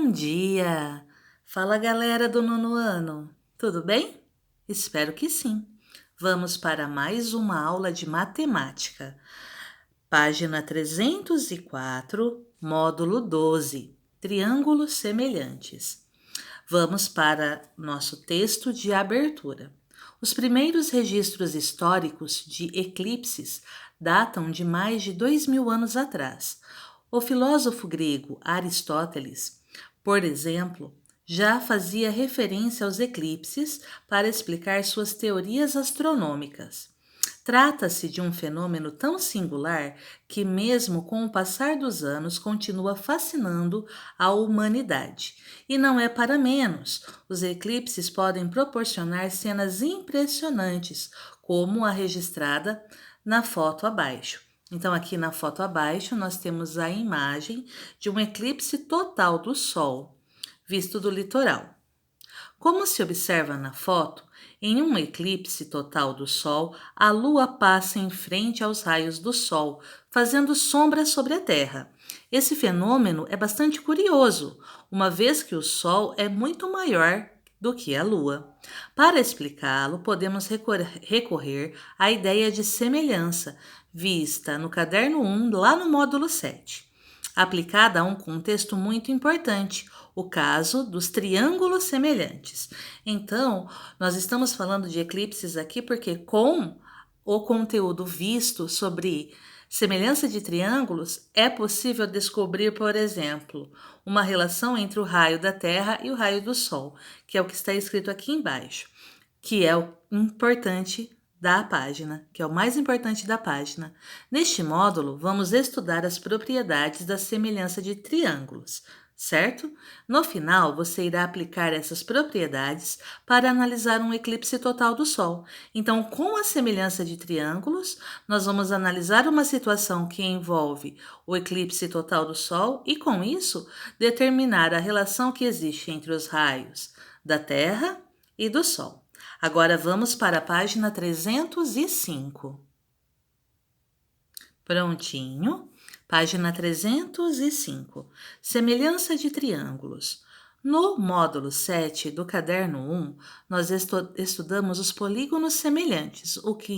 Bom dia! Fala galera do nono ano, tudo bem? Espero que sim. Vamos para mais uma aula de matemática. Página 304, módulo 12, triângulos semelhantes. Vamos para nosso texto de abertura. Os primeiros registros históricos de eclipses datam de mais de 2000 anos atrás. O filósofo grego Aristóteles, por exemplo, já fazia referência aos eclipses para explicar suas teorias astronômicas. Trata-se de um fenômeno tão singular que, mesmo com o passar dos anos, continua fascinando a humanidade. E não é para menos. Os eclipses podem proporcionar cenas impressionantes, como a registrada na foto abaixo. Então, aqui na foto abaixo, nós temos a imagem de um eclipse total do Sol, visto do litoral. Como se observa na foto, em um eclipse total do Sol, a Lua passa em frente aos raios do Sol, fazendo sombra sobre a Terra. Esse fenômeno é bastante curioso, uma vez que o Sol é muito maior do que a Lua. Para explicá-lo, podemos recorrer à ideia de semelhança, vista no caderno 1, lá no módulo 7, aplicada a um contexto muito importante, o caso dos triângulos semelhantes. Então, nós estamos falando de eclipses aqui porque, com o conteúdo visto sobre semelhança de triângulos, é possível descobrir, por exemplo, uma relação entre o raio da Terra e o raio do Sol, que é o que está escrito aqui embaixo, que é o importante da página, que é o mais importante da página. Neste módulo, vamos estudar as propriedades da semelhança de triângulos, certo? No final, você irá aplicar essas propriedades para analisar um eclipse total do Sol. Então, com a semelhança de triângulos, nós vamos analisar uma situação que envolve o eclipse total do Sol e, com isso, determinar a relação que existe entre os raios da Terra e do Sol. Agora vamos para a página 305. Prontinho. Página 305. Semelhança de triângulos. No módulo 7 do caderno 1, nós estudamos os polígonos semelhantes, o que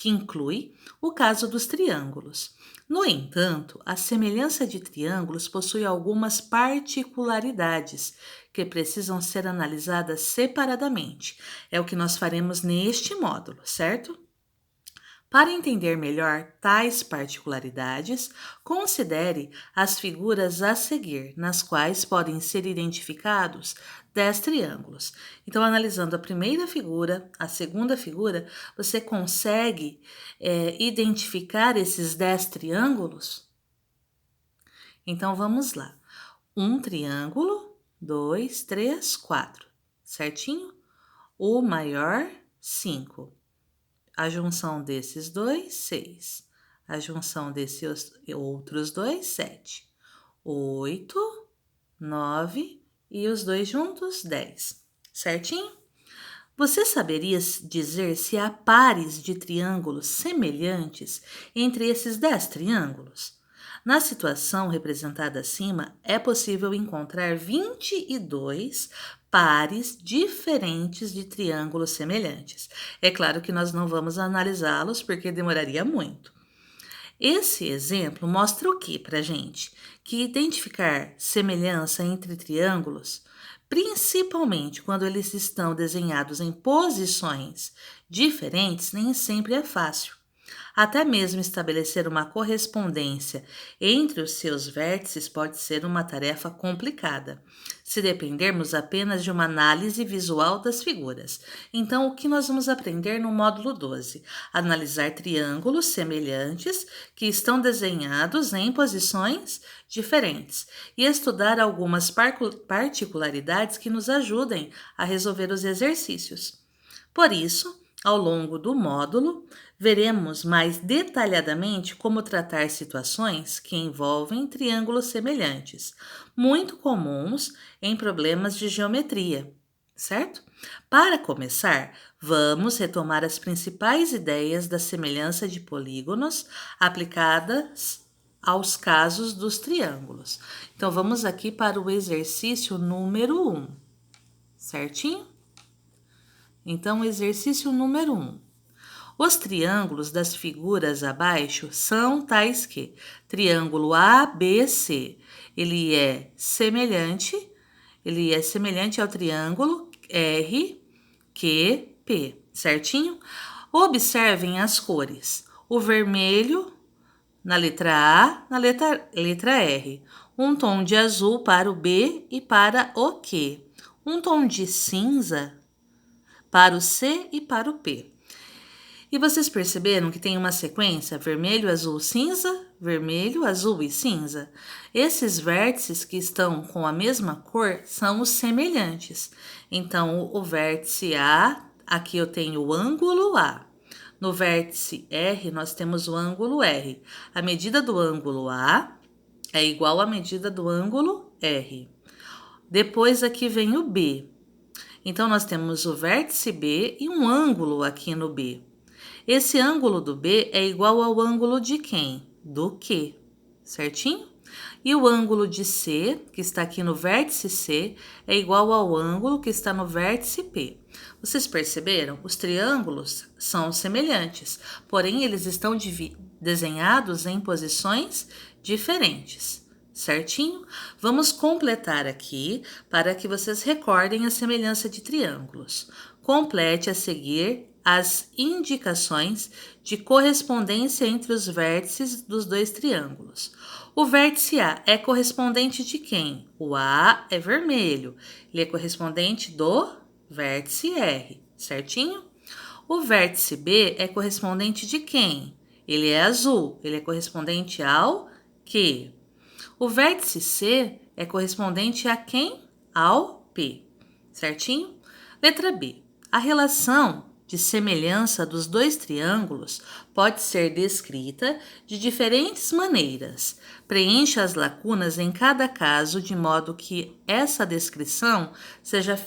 inclui o caso dos triângulos. No entanto, a semelhança de triângulos possui algumas particularidades que precisam ser analisadas separadamente. É o que nós faremos neste módulo, certo? Para entender melhor tais particularidades, considere as figuras a seguir, nas quais podem ser identificados 10 triângulos. Então, analisando a primeira figura, a segunda figura, você consegue identificar esses 10 triângulos? Então, vamos lá. Um triângulo, 2, 3, 4, certinho? O maior, 5. A junção desses dois, 6. A junção desses outros dois, 7. 8, 9 e os dois juntos, 10. Certinho? Você saberia dizer se há pares de triângulos semelhantes entre esses 10 triângulos? Na situação representada acima, é possível encontrar 22 pares diferentes de triângulos semelhantes. É claro que nós não vamos analisá-los porque demoraria muito. Esse exemplo mostra o que para a gente? Que identificar semelhança entre triângulos, principalmente quando eles estão desenhados em posições diferentes, nem sempre é fácil. Até mesmo estabelecer uma correspondência entre os seus vértices pode ser uma tarefa complicada, se dependermos apenas de uma análise visual das figuras. Então, o que nós vamos aprender no módulo 12? Analisar triângulos semelhantes que estão desenhados em posições diferentes e estudar algumas particularidades que nos ajudem a resolver os exercícios. Por isso, ao longo do módulo, veremos mais detalhadamente como tratar situações que envolvem triângulos semelhantes, muito comuns em problemas de geometria, certo? Para começar, vamos retomar as principais ideias da semelhança de polígonos aplicadas aos casos dos triângulos. Então, vamos aqui para o exercício número 1, certinho? Então, exercício número 1. Os triângulos das figuras abaixo são tais que triângulo ABC, ele é semelhante ao triângulo RQP, certinho? Observem as cores. O vermelho na letra A, na letra R. Um tom de azul para o B e para o Q. Um tom de cinza para o C e para o P. E vocês perceberam que tem uma sequência vermelho, azul, cinza, vermelho, azul e cinza? Esses vértices que estão com a mesma cor são os semelhantes. Então, o vértice A, aqui eu tenho o ângulo A. No vértice R, nós temos o ângulo R. A medida do ângulo A é igual à medida do ângulo R. Depois aqui vem o B. Então, nós temos o vértice B e um ângulo aqui no B. Esse ângulo do B é igual ao ângulo de quem? Do Q, certinho? E o ângulo de C, que está aqui no vértice C, é igual ao ângulo que está no vértice P. Vocês perceberam? Os triângulos são semelhantes, porém eles estão desenhados em posições diferentes, certinho? Vamos completar aqui para que vocês recordem a semelhança de triângulos. Complete a seguir as indicações de correspondência entre os vértices dos dois triângulos. O vértice A é correspondente de quem? O A é vermelho, ele é correspondente do vértice R, certinho? O vértice B é correspondente de quem? Ele é azul, ele é correspondente ao Q. O vértice C é correspondente a quem? Ao P, certinho? Letra B. A relação de semelhança dos dois triângulos pode ser descrita de diferentes maneiras. Preencha as lacunas em cada caso de modo que essa descrição seja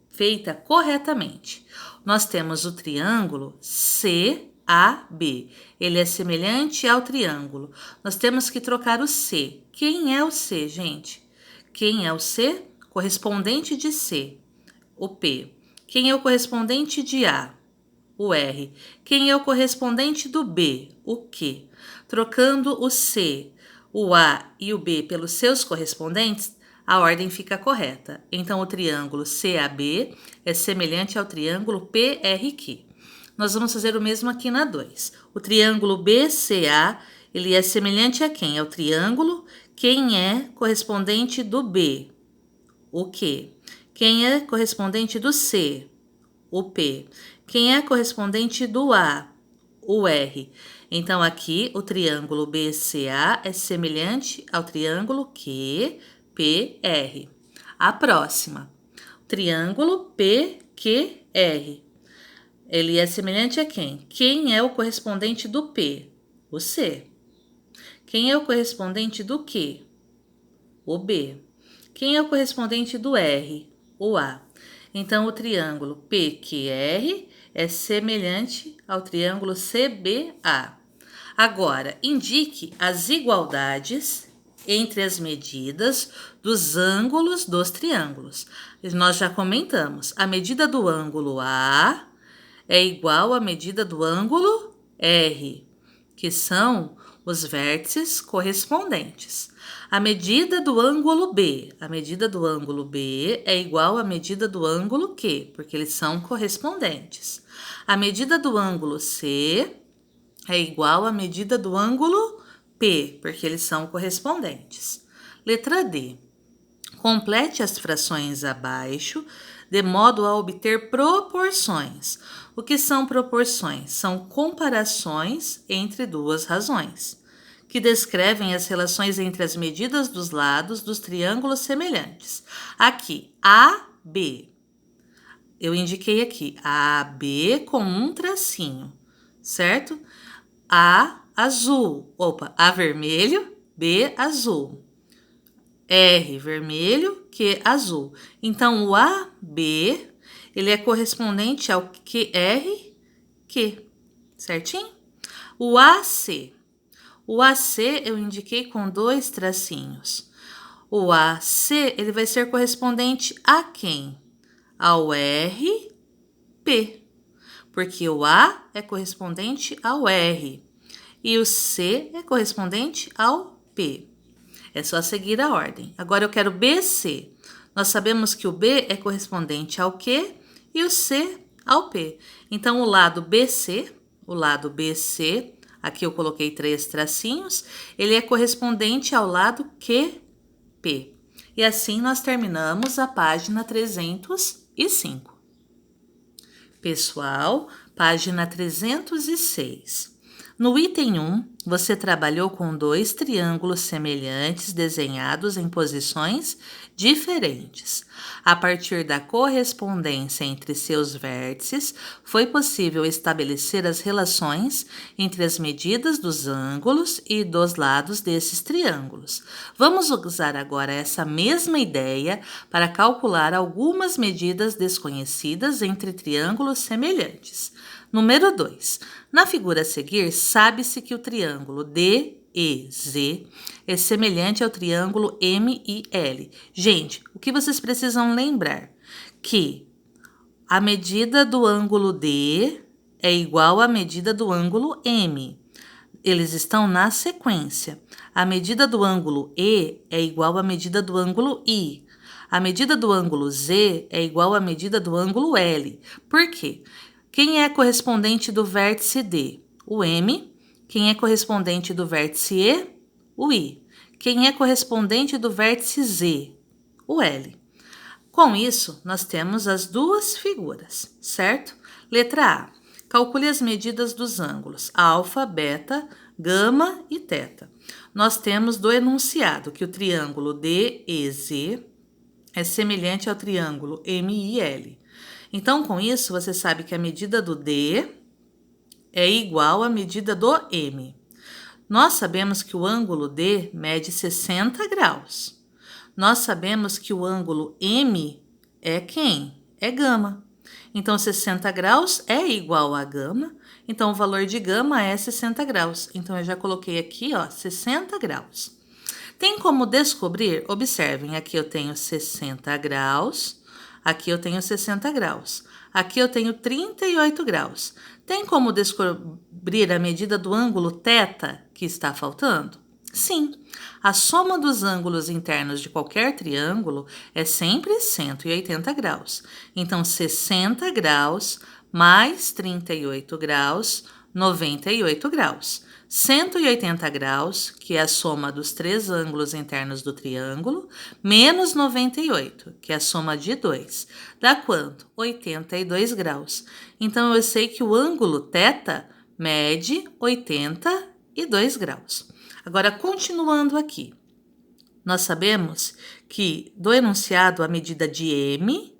feita corretamente. Nós temos o triângulo CAB. Ele é semelhante ao triângulo. Nós temos que trocar o C. Quem é o C, gente? Quem é o C? Correspondente de C, o P. Quem é o correspondente de A? O R. Quem é o correspondente do B? O Q. Trocando o C, o A e o B pelos seus correspondentes, a ordem fica correta. Então, o triângulo CAB é semelhante ao triângulo PRQ. Nós vamos fazer o mesmo aqui na 2. O triângulo BCA, ele é semelhante a quem? Ao triângulo. Quem é correspondente do B? O Q. Quem é correspondente do C? O P. Quem é correspondente do A? O R. Então, aqui, o triângulo BCA é semelhante ao triângulo QPR. A próxima, triângulo PQR. Ele é semelhante a quem? Quem é o correspondente do P? O C. Quem é o correspondente do Q? O B. Quem é o correspondente do R? O A. Então, o triângulo PQR é semelhante ao triângulo CBA. Agora, indique as igualdades entre as medidas dos ângulos dos triângulos. Nós já comentamos, a medida do ângulo A é igual à medida do ângulo R, que são os vértices correspondentes. A medida do ângulo B é igual à medida do ângulo Q, porque eles são correspondentes. A medida do ângulo C é igual à medida do ângulo P, porque eles são correspondentes. Letra D. Complete as frações abaixo, de modo a obter proporções. O que são proporções? São comparações entre duas razões, que descrevem as relações entre as medidas dos lados dos triângulos semelhantes. Aqui, AB. Eu indiquei aqui AB com um tracinho, certo? A azul, A vermelho, B azul. R vermelho, Q azul. Então, o AB, ele é correspondente ao QR, Q, certinho? O AC. O AC eu indiquei com 2 tracinhos. O AC ele vai ser correspondente a quem? Ao RP, porque o A é correspondente ao R e o C é correspondente ao P. É só seguir a ordem. Agora eu quero BC. Nós sabemos que o B é correspondente ao Q e o C ao P. Então, o lado BC, aqui eu coloquei 3 tracinhos, ele é correspondente ao lado QP. E assim nós terminamos a página 305. Pessoal, página 306. No item 1, você trabalhou com 2 triângulos semelhantes desenhados em posições diferentes. A partir da correspondência entre seus vértices, foi possível estabelecer as relações entre as medidas dos ângulos e dos lados desses triângulos. Vamos usar agora essa mesma ideia para calcular algumas medidas desconhecidas entre triângulos semelhantes. Número 2. Na figura a seguir, sabe-se que o triângulo DEZ é semelhante ao triângulo MIL. Gente, o que vocês precisam lembrar? Que a medida do ângulo D é igual à medida do ângulo M. Eles estão na sequência. A medida do ângulo E é igual à medida do ângulo I. A medida do ângulo Z é igual à medida do ângulo L. Por quê? Quem é correspondente do vértice D? O M. Quem é correspondente do vértice E? O I. Quem é correspondente do vértice Z? O L. Com isso, nós temos as duas figuras, certo? Letra A. Calcule as medidas dos ângulos alfa, beta, gama e teta. Nós temos do enunciado que o triângulo DEZ é semelhante ao triângulo MIL. Então, com isso, você sabe que a medida do D é igual à medida do M. Nós sabemos que o ângulo D mede 60 graus. Nós sabemos que o ângulo M é quem? É gama. Então, 60 graus é igual a gama. Então, o valor de gama é 60 graus. Então, eu já coloquei aqui, 60 graus. Tem como descobrir? Observem, aqui eu tenho 60 graus. Aqui eu tenho 60 graus. Aqui eu tenho 38 graus. Tem como descobrir a medida do ângulo θ que está faltando? Sim. A soma dos ângulos internos de qualquer triângulo é sempre 180 graus. Então, 60 graus mais 38 graus, 98 graus. 180 graus, que é a soma dos 3 ângulos internos do triângulo, menos 98, que é a soma de 2. Dá quanto? 82 graus. Então, eu sei que o ângulo θ mede 82 graus. Agora, continuando aqui. Nós sabemos que do enunciado a medida de M,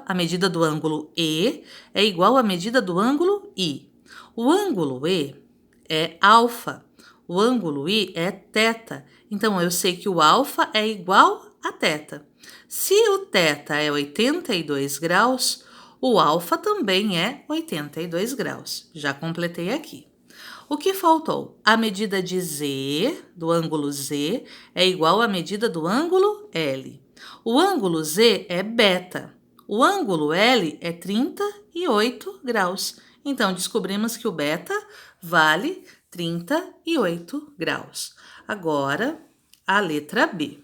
a medida do ângulo E é igual à medida do ângulo I. O ângulo E é alfa, o ângulo I é θ. Então, eu sei que o alfa é igual a θ. Se o θ é 82 graus, o alfa também é 82 graus. Já completei aqui. O que faltou? A medida de Z, do ângulo Z, é igual à medida do ângulo L. O ângulo Z é beta. O ângulo L é 38 graus. Então, descobrimos que o beta vale 38 graus. Agora, a letra B.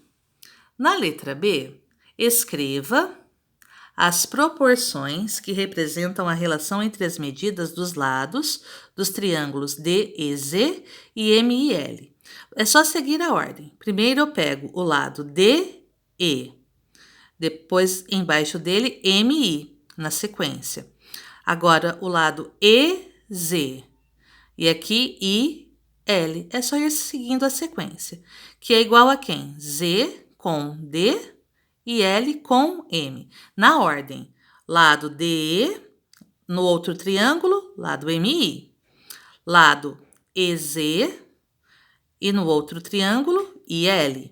Na letra B, escreva as proporções que representam a relação entre as medidas dos lados dos triângulos DEZ e MIL. É só seguir a ordem. Primeiro eu pego o lado DE, depois embaixo dele MI, na sequência. Agora o lado EZ e aqui IL. É só ir seguindo a sequência, que é igual a quem? Z com D e L com M. Na ordem, lado DE, no outro triângulo, lado MI. Lado EZ e no outro triângulo, IL.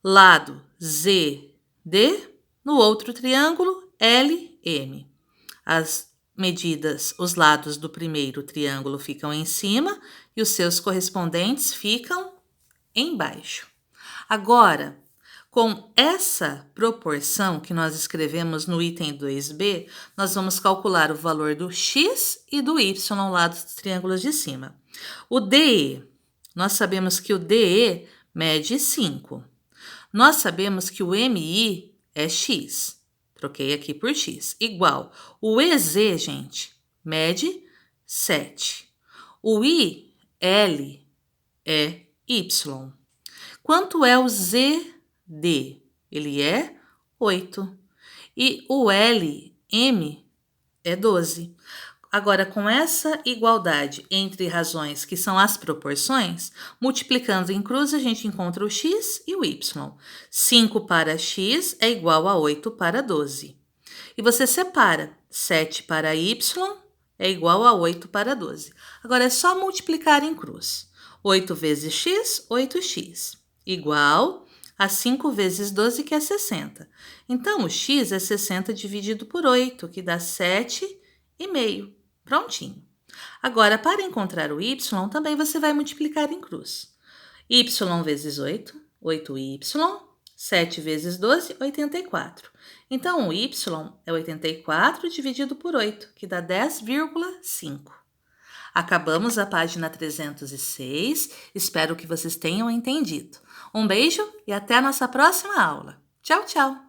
Lado ZD, no outro triângulo, LM. As medidas, os lados do primeiro triângulo ficam em cima e os seus correspondentes ficam embaixo. Agora, com essa proporção que nós escrevemos no item 2b, nós vamos calcular o valor do x e do y lá dos triângulos de cima. O DE, nós sabemos que o DE mede 5. Nós sabemos que o MI é x. Troquei aqui por x. Igual. O EZ, gente, mede 7. O IL é y. Quanto é o ZD? Ele é 8. E o LM é 12. Agora, com essa igualdade entre razões, que são as proporções, multiplicando em cruz, a gente encontra o x e o y. 5 para x é igual a 8 para 12. E você separa. 7 para y é igual a 8 para 12. Agora, é só multiplicar em cruz. 8 vezes x, 8x. Igual a 5 vezes 12, que é 60. Então, o x é 60 dividido por 8, que dá 7,5. Prontinho. Agora, para encontrar o y, também você vai multiplicar em cruz. Y vezes 8, 8y. 7 vezes 12, 84. Então, o y é 84 dividido por 8, que dá 10,5. Acabamos a página 306. Espero que vocês tenham entendido. Um beijo e até a nossa próxima aula. Tchau, tchau!